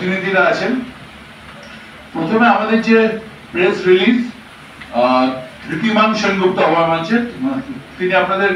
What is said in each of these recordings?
প্রতিনিধিরা আছেন। প্রথমে আমাদের যে প্রেস রিলিজ ধৃতিমান সেনগুপ্ত অভয় মঞ্চের, তিনি আপনাদের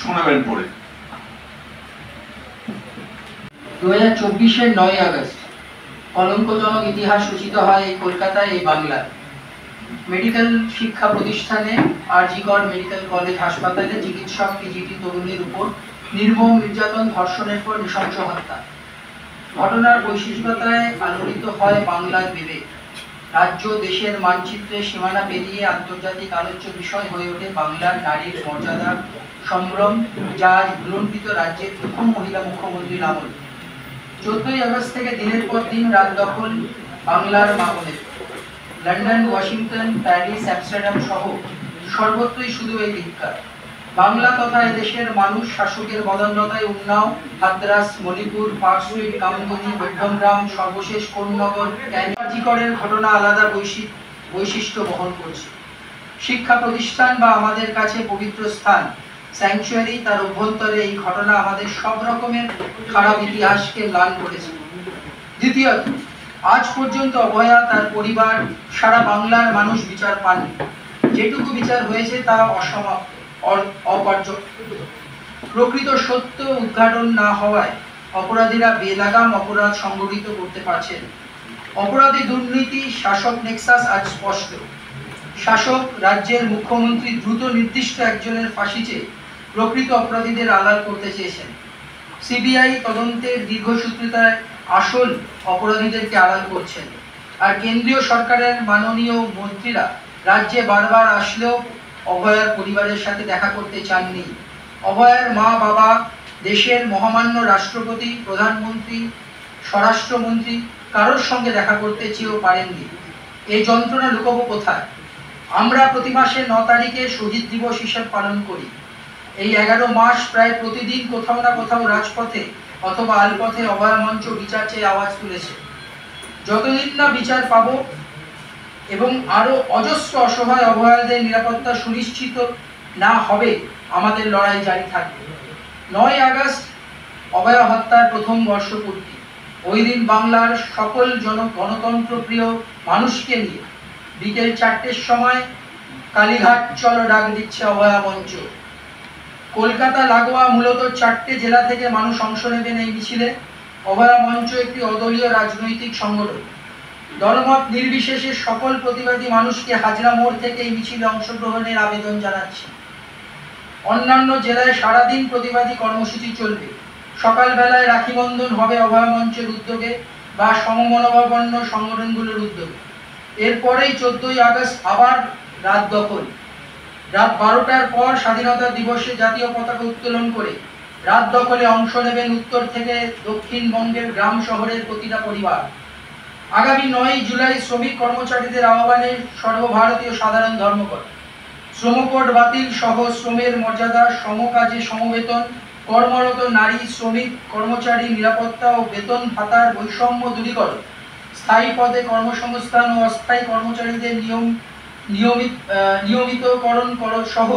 শোনাবেন পড়ে। 2024-এর 9 আগস্ট কলঙ্কজনক ইতিহাস রচিত হয় এই কলকাতায়, এই বাংলায়। মেডিকেল শিক্ষা প্রতিষ্ঠানে আর.জি. কর মেডিকেল কলেজ হাসপাতালে চিকিৎসক পিজিটি তরুণীর উপর নির্মম নির্যাতন, ধর্ষণের পর নৃশংস হত্যা। ঘটনার বৈশ্বিকতায় আলোড়িত হয় বাংলার বিবেক। রাজ্য দেশের মানচিত্রে সীমানা পেরিয়ে আন্তর্জাতিক আলোচ্য বিষয় হয়ে ওঠে বাংলার নারীর মর্যাদা সম্ভ্রম, যা আজ ভুলণ্ঠিত রাজ্যের প্রথম মহিলা মুখ্যমন্ত্রীর আমল। 14ই আগস্ট থেকে দিনের পর দিন রাত দখল বাংলার মামলে। লন্ডন, ওয়াশিংটন, প্যারিস, অ্যামস্টারডাম সহ সর্বত্রই শুধু এই ধিক্কার। বাংলা তথা এদেশের মানুষ শাসকের বদান্যতায় উন্নাও, হাতরাস, মণিপুর, পার্কস্ট্রিট, কামদুনি, বেডগ্রাম, সর্বশেষ কোন্নগর, ক্যানিকরের ঘটনা আলাদা বৈশিষ্ট্য বহন করছে। শিক্ষা প্রতিষ্ঠান বা আমাদের কাছে পবিত্র স্থান স্যাংচুয়ারি, তার অভ্যন্তরে এই ঘটনা আমাদের সব রকমের খারাপ ইতিহাসকে ম্লান করেছে। দ্বিতীয়ত, আজ পর্যন্ত অভয়া, তার পরিবার, সারা বাংলার মানুষ বিচার পাননি। যেটুকু বিচার হয়েছে তা অসমাপ্ত, অপর্যাপ্ত। প্রকৃত সত্য উদ্ঘাটন না হওয়ায় অপরাধীরা বেলাগাম অপরাধ সংগঠিত করতে পারছেন। অপরাধী, দুর্নীতি, শাসক নেক্সাস আজ স্পষ্ট। শাসক রাজ্যের মুখ্যমন্ত্রী দ্রুত নির্দিষ্ট একজনের ফাঁসি চেয়ে প্রকৃত অপরাধীদের আড়াল করতে চেয়েছেন। সিবিআই তদন্তের দীর্ঘসূত্রিতায় আসল অপরাধীদেরকে আড়াল করছেন। আর কেন্দ্রীয় সরকারের মাননীয় মন্ত্রীরা রাজ্যে বারবার আসলেও অভয়ার পরিবারের সাথে দেখা করতে চাননি। অভয়ার মা বাবা, দেশের মহামান্য রাষ্ট্রপতি, প্রধানমন্ত্রী, স্বরাষ্ট্রমন্ত্রী কারোর সঙ্গে দেখা করতে চেয়েও পারেননি। এই যন্ত্রণা লুকাবো কোথায়? আমরা প্রতি মাসে 9 তারিখে শহীদ দিবস হিসেবে পালন করি। এই 11 মাস প্রায় প্রতিদিন কোথাও না কোথাও রাজপথে অথবা আলপথে অভয়া মঞ্চ বিচার চেয়ে আওয়াজ তুলেছে। যতদিন না বিচার পাবো এবং আরো অজস্র অসহায় অভয়াদের নিরাপত্তা সুনিশ্চিত না হবে, আমাদের লড়াই জারি থাকবে। 9 আগস্ট অভয়া হত্যার প্রথম বর্ষপূর্তি। ওই দিন বাংলার সকল গণতন্ত্রপ্রিয় মানুষকে নিয়ে বিকেল 4টের সময় কালীঘাট চলো ডাক দিচ্ছে অভয়া মঞ্চ। কলকাতা লাগোয়া মূলত 4টে জেলা থেকে মানুষ অংশ নেবেন এই মিছিলে। অভয়া মঞ্চ একটি অদলীয় রাজনৈতিক সংগঠন। দলমত নির্বিশেষে সকল প্রতিবাদী মানুষকে হাজরা মোড় থেকে এই মিছিলে অংশগ্রহণের আবেদন জানাচ্ছি। অন্যান্য জেলায় সারাদিন প্রতিবাদী কর্মসূচি চলবে। সকালবেলায় রাখি বন্ধন হবে অভয়া মঞ্চের উদ্যোগে বা সমমনোভাবাপন্ন সংগঠনগুলোর উদ্যোগে। এরপরেই 14ই আগস্ট আবার রাত দখল। রাত 12টার পর স্বাধীনতা দিবসে জাতীয় পতাকা উত্তোলন করে রাত দখলে অংশ নেবেন উত্তর থেকে দক্ষিণবঙ্গের গ্রাম শহরের প্রতিটা পরিবার। আগামী 9 জুলাই শ্রমিক কর্মচারীদের আহ্বানে সর্বভারতীয় সাধারণ ধর্মঘট। শ্রমকোড বাতিল সহ শ্রমের মর্যাদা, সমকাজে সমবেতন, কর্মরত নারী, শ্রমিক, কর্মচারী নিরাপত্তা ও বেতন ভাতার বৈষম্য দূরীকরণ, স্থায়ী পদে কর্মসংস্থান ও অস্থায়ী কর্মচারীদের নিয়মিতকরণ সহ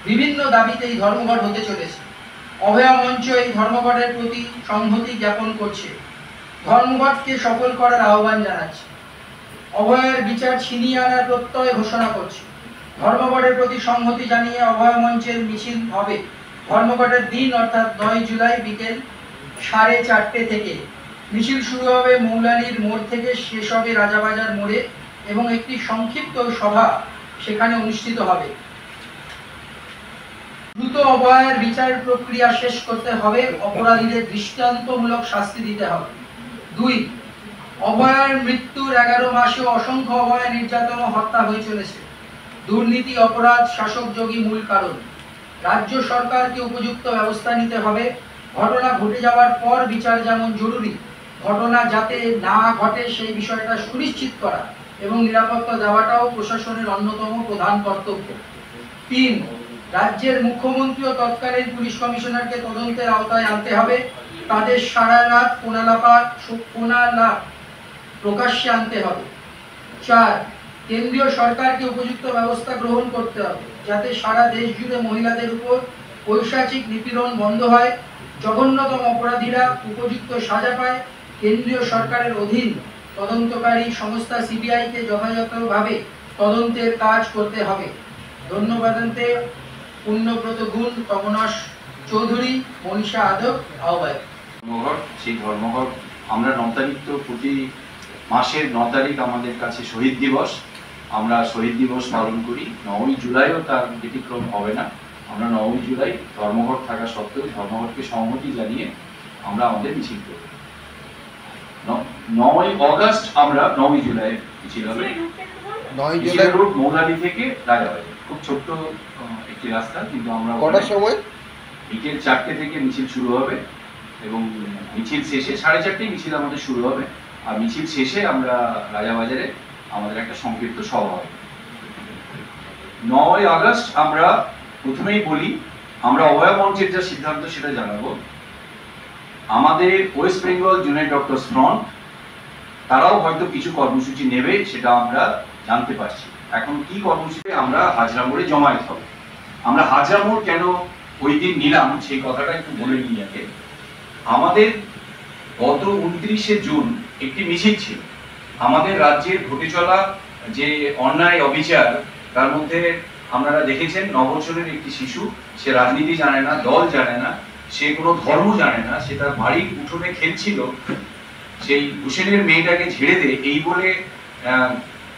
বিভিন্ন দাবিতে এই ধর্মঘট হতে চলেছে। অভয়া মঞ্চ এই ধর্মঘটের প্রতি সংহতি জ্ঞাপন করছে, ধর্মঘটকে সফল করার আহ্বান জানাচ্ছে, অভয়ার বিচার ছিনিয়ে আনার প্রত্যয় ঘোষণা করছে। ধর্মঘটের প্রতি সংহতি জানিয়ে অভয়া মঞ্চের মিছিল হবে ধর্মঘটের দিন অর্থাৎ 9 জুলাই বিকেল 4:30 থেকে। মিছিল শুরু হবে মৌলালির মোড় থেকে, শেষ হবে রাজাবাজার মোড়ে এবং একটি সংক্ষিপ্ত সভা সেখানে অনুষ্ঠিত হবে। দ্রুত অভয়ার বিচার প্রক্রিয়া শেষ করতে হবে, অপরাধীদের দৃষ্টান্তমূলক শাস্তি দিতে হবে। 2, অভয়ার মৃত্যুর 11 মাসে অসংখ্য অভয়া নির্যাতন ও হত্যা হয়ে চলেছে। দুর্নীতি, অপরাধ, শাসকযোগী মূল কারণ। রাজ্য সরকারকে উপযুক্ত ব্যবস্থা নিতে হবে। ঘটনা ঘটে যাওয়ার পর বিচার যেমন জরুরি, ঘটনা যাতে না ঘটে সেই বিষয়টা সুনিশ্চিত করা এবং নিরাপত্তা দেওয়াটাও প্রশাসনের অন্যতম প্রধান কর্তব্য। 3, রাজ্যের মুখ্যমন্ত্রী ও তৎকালীন পুলিশ কমিশনারকে তদন্তের আওতায় আনতে হবে। তাদের সারা রাত কোনালাপ প্রকাশ্যে আনতে হবে। 4, কেন্দ্রীয় সরকারকে উপযুক্ত ব্যবস্থা গ্রহণ করতে হবে যাতে সারা দেশ জুড়ে মহিলাদের উপর পৈশাচিক নিপীড়ন বন্ধ হয়, জঘন্যতম অপরাধীরা উপযুক্ত সাজা পায়, কেন্দ্রীয় সরকারের অধীন তদন্তকারী সংস্থা সিবিআইকে যথাযথভাবে তদন্তের কাজ করতে হবে। ধন্যবাদান্তে পুণ্যব্রত গুণ, কমনস চৌধুরী, মনীষা আদক, আহ্বায়ক। ধর্মঘট, সেই ধর্মঘট আমরা 9 তারিখ, তো প্রতি মাসের 9 তারিখ আমাদের কাছে শহীদ দিবস, আমরা শহীদ দিবস পালন করি। 9ই জুলাইও তার ব্যতিক্রম হবে না। আমরা 9ই জুলাই ধর্মঘট থাকা সত্ত্বেও ধর্মঘটকে সংহতি জানিয়ে আমরা আমাদের মিছিল করি। 9ই অগস্ট আমরা 9ই জুলাই মিছিল হবে। 9 জুলাই মিছিলের রুট মৌলালি থেকে রাজাবাজার, খুব ছোট্ট একটি রাস্তা, কিন্তু আমরা কটার সময়? বিকেল 4টে থেকে মিছিল শুরু হবে এবং মিছিল শেষে 4:30 মিছিল আমাদের শুরু হবে, আর মিছিল শেষে আমরা রাজাবাজারে আমাদের একটা সংক্ষিপ্ত সভা হবে। 9ই আগস্ট আমরা প্রথমেই বলি, আমরা অভয় মঞ্চের যা সিদ্ধান্ত সেটা জানাবো। আমাদের West Bengal junior doctors front তারাও হয়তো কিছু কর্মসূচি নেবে, সেটা আমরা জানতে পারছি। এখন কি কর্মসূচি? আমরা হাজরা মোড়ে জমায়েত হবে। আমরা হাজরা মোড় কেন ওই দিন নিলাম সেই কথাটা একটু বলে নিই আগে। আমাদের গত 29শে জুন একটি মিছিল ছিল। আমাদের রাজ্যের ঘটে চলা যে অন্যায় অবিচার, তার মধ্যে আপনারা দেখেছেন 9 বছরের একটি শিশু, সে রাজনীতি জানে না, দল জানে না, সে কোনো ধর্ম জানে না, সে তার বাড়ির উঠোনে খেলছিল, সেই হুসেনের মেয়েটাকে ঝেড়ে দে এই বলে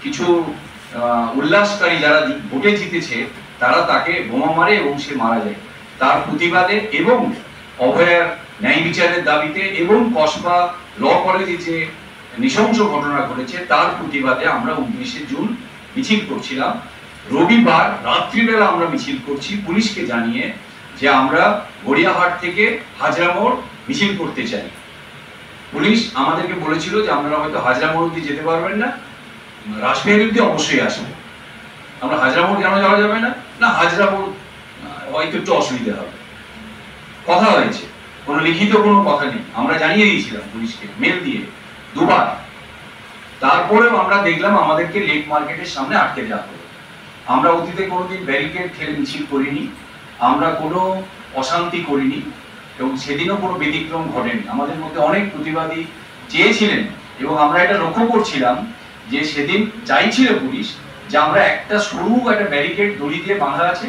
কিছু উল্লাসকারী যারা ভোটে জিতেছে তারা তাকে বোমা মারে এবং সে মারা যায়। তার প্রতিবাদে এবং অভয়ার ন্যায় বিচারের দাবিতে এবং কসবা ল কলেজে যে নৃশংস ঘটনা ঘটেছে তার প্রতিবাদে আমরা 29শে জুন মিছিল করছিলাম। রবিবার রাত্রিবেলা আমরা মিছিল করছি পুলিশকে জানিয়ে যে আমরা গড়িয়াহাট থেকে হাজরা মোড় মিছিল করতে চাই। পুলিশ আমাদেরকে বলেছিল যে আপনারা হয়তো হাজরা মোড় অব্দি যেতে পারবেন না, রাসবিহারী অব্দি অবশ্যই আসবেন। আমরা হাজরা মোড় কেন যাওয়া যাবে না? না, হাজরা মোড় হয়তো একটু অসুবিধা হবে। কথা হয়েছে, কোনো লিখিত কোনো কথা নেই, আমরা জানিয়ে দিয়েছিলাম পুলিশকে মেল দিয়ে 2 বার। তারপরেও আমরা দেখলাম আমাদেরকে লেক মার্কেটের সামনে আটকে দেওয়া হলো। আমরা অতীতে কোনোদিন ব্যারিকেড ঠেলে মিছিল করিনি, আমরা কোনো অশান্তি করিনি এবং সেদিনও কোনো ব্যতিক্রম ঘটেনি। আমাদের মধ্যে অনেক প্রতিবাদী চেয়েছিলেন এবং আমরা এটা লক্ষ্য করছিলাম যে সেদিন চাইছিল পুলিশ যে আমরা একটা সরু একটা ব্যারিকেড দড়ি দিয়ে বাঁধা আছে,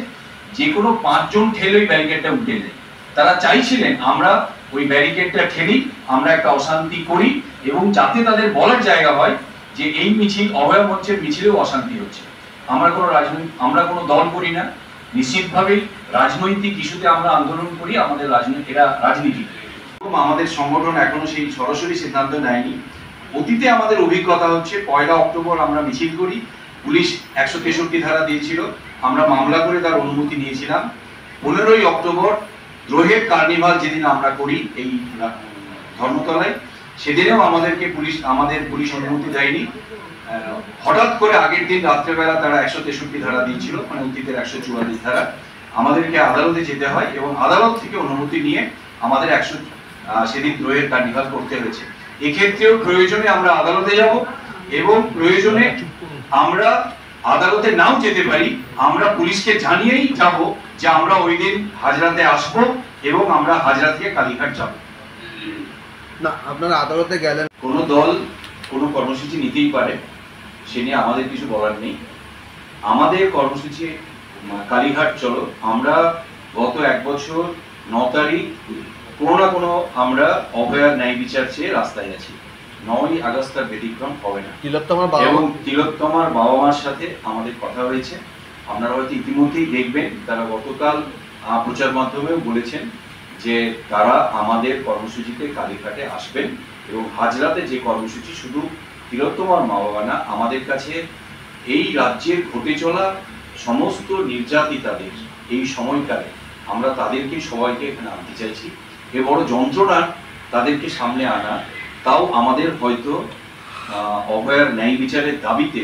যে কোনো 5 জন ঠেলে ওই ব্যারিকেডটা উঠে যায়। তারা চাইছিলেন আমরা ওই ব্যারিকেডটা ঠেলি, আমরা একটা অশান্তি করি এবং যাতে তাদের বলার জায়গা হয় যে এই মিছিল অভয় মঞ্চের মিছিলেও অশান্তি হচ্ছে। আমরা কোনো দল করি না, নিশ্চিতভাবেই রাজনৈতিক ইস্যুতে আমরা আন্দোলন করি, আমাদের রাজনীতি। আমাদের সংগঠন এখনো সেই সরাসরি সিদ্ধান্ত নেয়নি। অতীতে আমাদের অভিজ্ঞতা হচ্ছে 1 অক্টোবর আমরা মিছিল করি, পুলিশ 163 ধারা দিয়েছিল, আমরা মামলা করে তার অনুমতি নিয়েছিলাম। 15ই অক্টোবর দ্রোহের কার্নিভাল যেদিন আমরা করি এই ধর্মতলায়, সেদিনেও আমাদের পুলিশ অনুমতি দেয়নি। হঠাৎ করে আগের দিন রাত্রেবেলা তারা 163 ধারা দিয়েছিল, মানে অতীতের 144 ধারা। আমাদেরকে আদালতে যেতে হয় এবং আদালত থেকে অনুমতি নিয়ে আমাদের সেদিন দ্রোহের কার্নিভাল করতে হয়েছে। এক্ষেত্রেও প্রয়োজনে আমরা আদালতে যাব এবং প্রয়োজনে আমরা আদালতে নাও যেতে পারি, আমরা পুলিশকে জানিয়েই যাব যে আমরা ওই দিন হাজরাতে আসবো এবং আমরা হাজরা থেকে কালীঘাট যাব। না, আপনারা আদালতে গেলেন, কোনো দল কোনো কর্মসূচি নিতেই পারে, সে নিয়ে আমাদের কিছু বলার নেই। আমাদের কর্মসূচি কালীঘাট চলো। আমরা গত 1 বছর 9 তারিখ কোনো না কোনো আমরা অভয়ার ন্যায় বিচার চেয়ে রাস্তায় আছি। 9ই আগস্ট তার ব্যতিক্রম হবে না। এবং তিলোত্তমার বাবা মার সাথে আমাদের কথা হয়েছে, আপনারা হয়তো ইতিমধ্যেই দেখবেন, তারা গতকাল প্রচার মাধ্যমেও বলেছেন যে তারা আমাদের কর্মসূচিতে কালীঘাটে আসবেন এবং হাজরাতে যে কর্মসূচি শুধু তিলোত্তমার মা বাবা না, আমাদের কাছে এই রাজ্যের ঘটে চলা সমস্ত নির্যাতিতাদের এই সময়কালে আমরা তাদেরকে সবাইকে এখানে আনতে চাইছি। এ বড় যন্ত্রণা তাদেরকে সামনে আনা, তাও আমাদের হয়তো অভয়ার ন্যায় বিচারের দাবিতে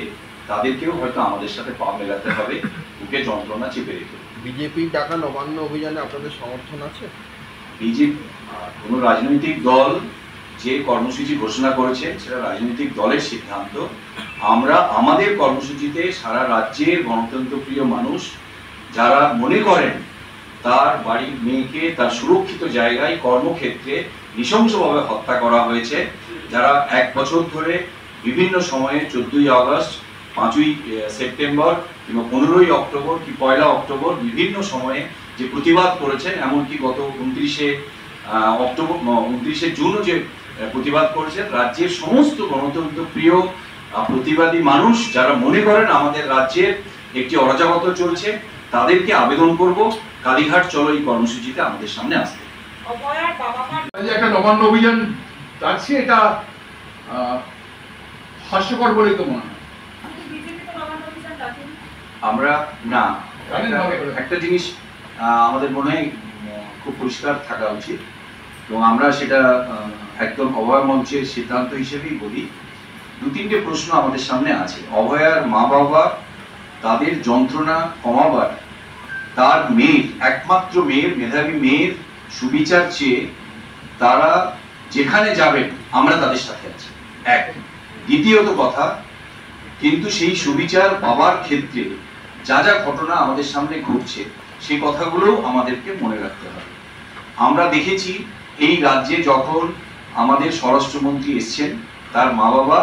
তাদেরকেও হয়তো আমাদের সাথে পা মেলাতে হবে, বুকে যন্ত্রণা চেপে রেখে। বিজেপির ডাকা নবান্ন অভিযানে আপনাদের সমর্থন আছে? বিজেপি কোনো রাজনৈতিক দল যে কর্মসূচি ঘোষণা করেছে সেটা রাজনৈতিক দলের সিদ্ধান্ত। আমরা আমাদের কর্মসূচিতে সারা রাজ্যের গণতন্ত্রপ্রিয় মানুষ যারা মনে করেন তার বাড়ির মেয়েকে তার সুরক্ষিত জায়গায় কর্মক্ষেত্রে নৃশংসভাবে হত্যা করা হয়েছে, যারা 1 বছর ধরে বিভিন্ন সময়ে 14ই আগস্ট, 5ই সেপ্টেম্বর কিংবা 15ই অক্টোবর কি 1 অক্টোবর বিভিন্ন সময়ে যে প্রতিবাদ করেছেন, এমনকি গত 29শে জুনও যে প্রতিবাদ করেছেন, রাজ্যের সমস্ত গণতন্ত্র প্রিয় প্রতিবাদী মানুষ যারা মনে করেন আমাদের রাজ্যের একটি অরাজকতা চলছে, তাদেরকে আবেদন করব কালীঘাট চলো এই কর্মসূচিতে আমাদের সামনে আসতে। একটা নবান্ন অভিযান যাচ্ছে, এটা হাস্যকর বলেই তো মনে হয়। আমরা না, জানেন ভালো করে। একটা জিনিস আমাদের মনে হয় খুব পরিষ্কার থাকা উচিত, এবং আমরা সেটা একদম অভয় মঞ্চের সিদ্ধান্ত হিসেবেই বলি। 2-3টে প্রশ্ন আমাদের সামনে আছে। অভয়ার মা বাবা তাদের যন্ত্রণা কমাবার, তার মেয়ের, একমাত্র মেয়ের, মেধাবী মেয়ের সুবিচার চেয়ে তারা যেখানে যাবেন আমরা তাদের সাথে আছি, এক। দ্বিতীয়ত কথা, কিন্তু সেই সুবিচার পাওয়ার ক্ষেত্রে যা যা ঘটনা আমাদের সামনে ঘটছে সেই কথাগুলোও আমাদেরকে মনে রাখতে হবে। আমরা দেখেছি এই রাজ্যে যখন আমাদের স্বরাষ্ট্রমন্ত্রী এসছেন, তার মা বাবা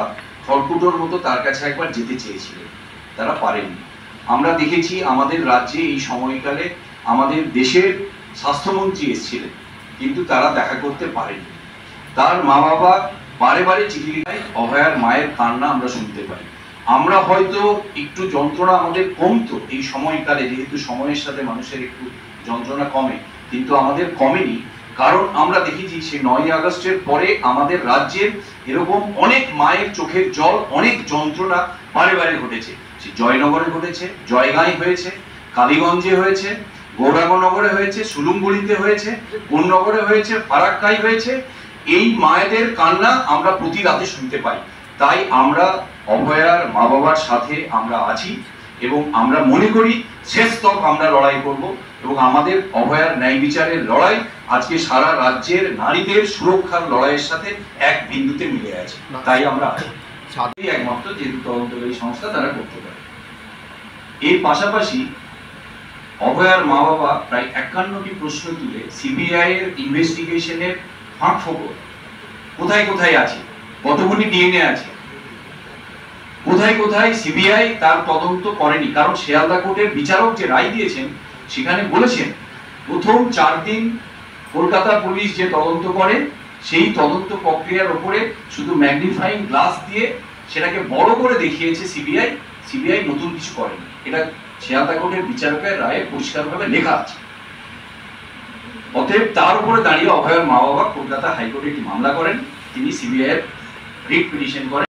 খড়কুটোর মতো তার কাছে একবার যেতে চেয়েছিলেন, তারা পারেননি। আমরা দেখেছি আমাদের রাজ্যে এই সময়কালে আমাদের দেশের স্বাস্থ্যমন্ত্রী এসেছিলেন, কিন্তু তারা দেখা করতে পারেননি। তার মা বাবা বারে বারে চিঠি লিখায়, অভয়ার মায়ের কান্না আমরা শুনতে পাই। আমরা হয়তো একটু যন্ত্রণা আমাদের কমতো এই সময়কালে, যেহেতু সময়ের সাথে মানুষের একটু যন্ত্রণা কমে, কিন্তু আমাদের কমেনি। কারণ আমরা দেখেছি সেই 9ই আগস্টের পরে আমাদের রাজ্যের এরকম অনেক মায়ের চোখের জল, অনেক যন্ত্রণা বারে বারে ঘটেছে। সে জয়নগরে ঘটেছে, জয়গাঁয় হয়েছে, কালীগঞ্জে হয়েছে, গৌরাঙ্গনগরে হয়েছে, সুলুমগুড়িতে হয়েছে, কোন্নগরে হয়েছে, ফারাক্কায় হয়েছে। এই মায়েদের কান্না আমরা প্রতি রাতে শুনতে পাই। তাই আমরা অভয়ার মা বাবার সাথে আমরা আছি, এবং আমরা মনে করি শেষ তক আমরা লড়াই করব, এবং আমাদের অভয়ার ন্যায় বিচারের লড়াই আজকে সারা রাজ্যের নারীদের সুরক্ষার লড়াইয়ের সাথে এক বিন্দুতে মিলে আছে। তাই আমরা আছি একমাত্র, যেহেতু তদন্তকারী সংস্থা তারা করতে পারে। এর পাশাপাশি অভয়ার মা বাবা প্রায় 51টি প্রশ্ন তুলে সিবিআই এর ইনভেস্টিগেশনের ফাঁক ফোকর কোথায় কোথায় আছে, কতগুলি ডিএনএ আছে, কোথায় কোথায় সিবিআই তার তদন্ত করেনি। কারণ শিয়ালদা কোর্টের বিচারক যে রায় দিয়েছেন সেখানে বলেছেন প্রথম 4 দিন কলকাতা পুলিশ যে তদন্ত করে সেই তদন্ত প্রক্রিয়ার উপরে শুধু ম্যাগনিফাইং গ্লাস দিয়ে সেটাকে বড় করে দেখিয়েছে সিবিআই নতুন কিছু করেনি। এটা শিয়ালদা কোর্টের বিচারকের রায়ে পরিষ্কারভাবে লেখা আছে। অতএব তার উপরে দাঁড়িয়ে অভয়ের মা বাবা কলকাতা হাইকোর্টে একটি মামলা করেন, তিনি সিবিআই এর রিট পিটিশন করেন।